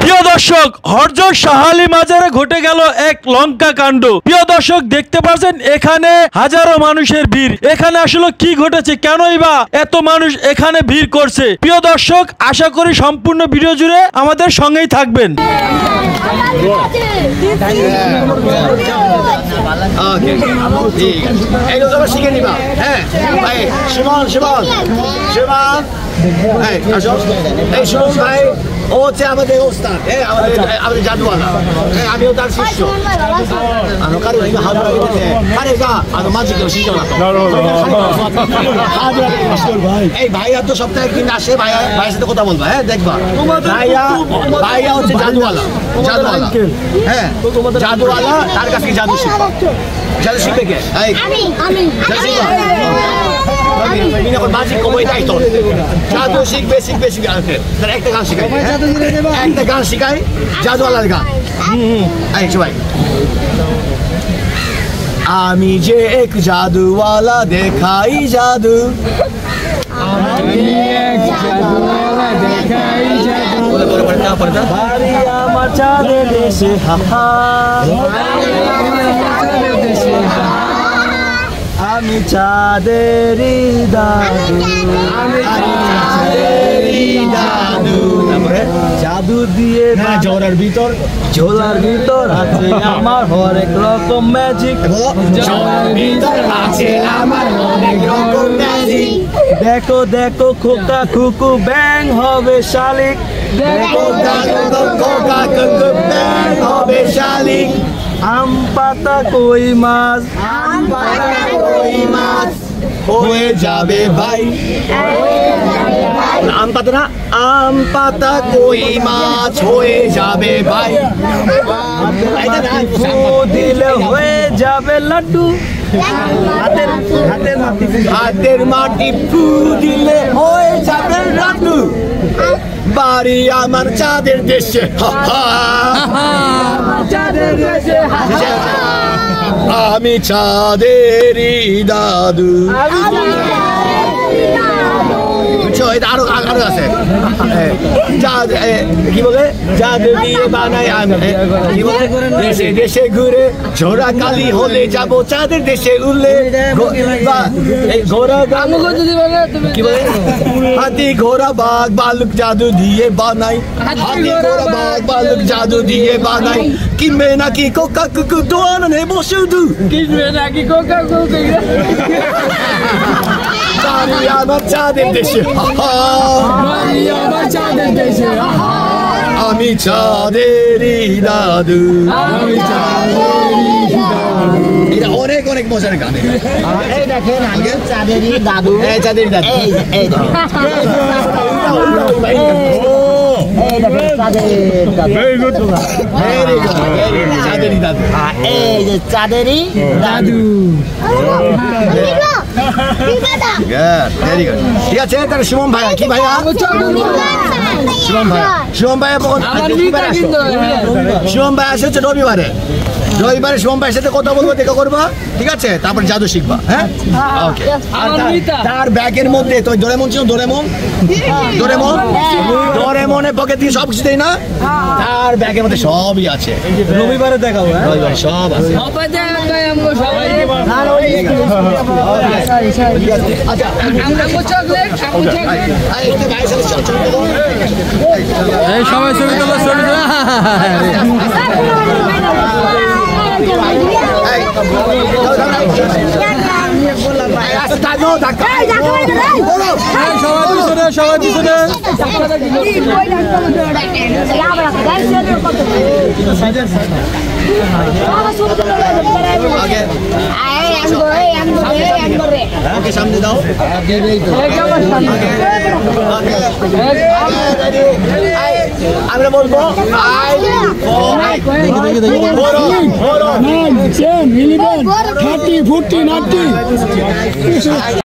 প্রিয় দর্শক, হযরত শাহ আলী মাজারে ঘটে গেল এক লঙ্কা কাণ্ড। প্রিয় দর্শক, দেখতে পাচ্ছেন এখানে হাজারো মানুষের ভিড়। এখানে আসলে কি ঘটেছে, কেনই বা এত মানুষ এখানে ভিড় করছে? প্রিয় দর্শক, আশা করি সম্পূর্ণ ভিডিও জুড়ে আমাদের সঙ্গেই থাকবেন। ও হচ্ছে আমাদের ওস্তাদ, আমাদের জাদুওয়ালা, আমিও তার শিষ্য। এই ভাইয়া তো সপ্তাহে একদিন আসে, ভাইয়ের সাথে কথা বলবা, হ্যাঁ দেখবা। ভাইয়া হচ্ছে জাদুওয়ালা, হ্যাঁ জাদুওয়ালা, তার কাছে জাদু শিখবা। জাদু শিখবে কে? জাদু শিখবে একটা গান শিখাই, একটা গান শিখাই, জাদুওয়ালার গান। সবাই, আমি যে এক জাদুওয়ালা দেখাই জাদু, আমার চাঁদের দেশে, আমি চাঁদেরই দাদু, জাদু দিয়ে ঝোলার ভিতর আছে আমার হরেক রকম ম্যাজিক, দেখো দেখো খোকা খুকু ব্যাং হবে শালিক, আম পাতা কই মাছ হয়ে যাবে ভাই, আম পাতা না, আম পাতা কই মাছ হয়ে যাবে ভাই, দিলে হয়ে যাবে লাড্ডু, হাতের মাটি ফু দিলে হয়ে যাবে লাড্ডু, বাড়ি আমার চাঁদের দেশে, আমি চাঁদেরই দাদু। আরো আছে, কি বলে জাদু দিয়ে বানাই, দেশে দেশে ঘুরে ঝোড়া কালি হলে যাবো চাঁদের দেশে উঠলে, কি বলে হাতি ঘোড়া বাঘ বালুক জাদু দিয়ে বানাই, হাতি ঘোড়া বাঘ বালুক জাদু দিয়ে বানাই, কিনবে নাকি কোকা কুকু দোয়ানো নেবো শুধু, কিনবে নাকি কোকা কুকু, আমার চাঁদের দেশে, আমি চাঁদেরই দাদু। এটা অনেক অনেক মজার গান। এই দেখেন চাঁদেরই দাদু, চাঁদেরই দাদু, চাঁদেরই দাদু। ঠিক আছে, তাহলে সুমন ভাইয়া, কি ভাইয়া? সুমন ভাইয়া সুমন ভাই আসে হচ্ছে রবিবারে সুমন ভাইয়ের সাথে কথা বলবো, দেখা করবা, ঠিক আছে? তারপর জাদু শিখবা, হ্যাঁ ওকে। তার ব্যাগের মধ্যে তো ডোরেমন ছিল, ডোরেমনের পকেট থেকে সব কিছু দেয় না, তার ব্যাগের মধ্যে সবই আছে। রবিবারে দেখাবো, রবিবারে সব আছে। সবাই ছবি তোলা, সবাই পিছনে সামনে দাও, আমরা বলবো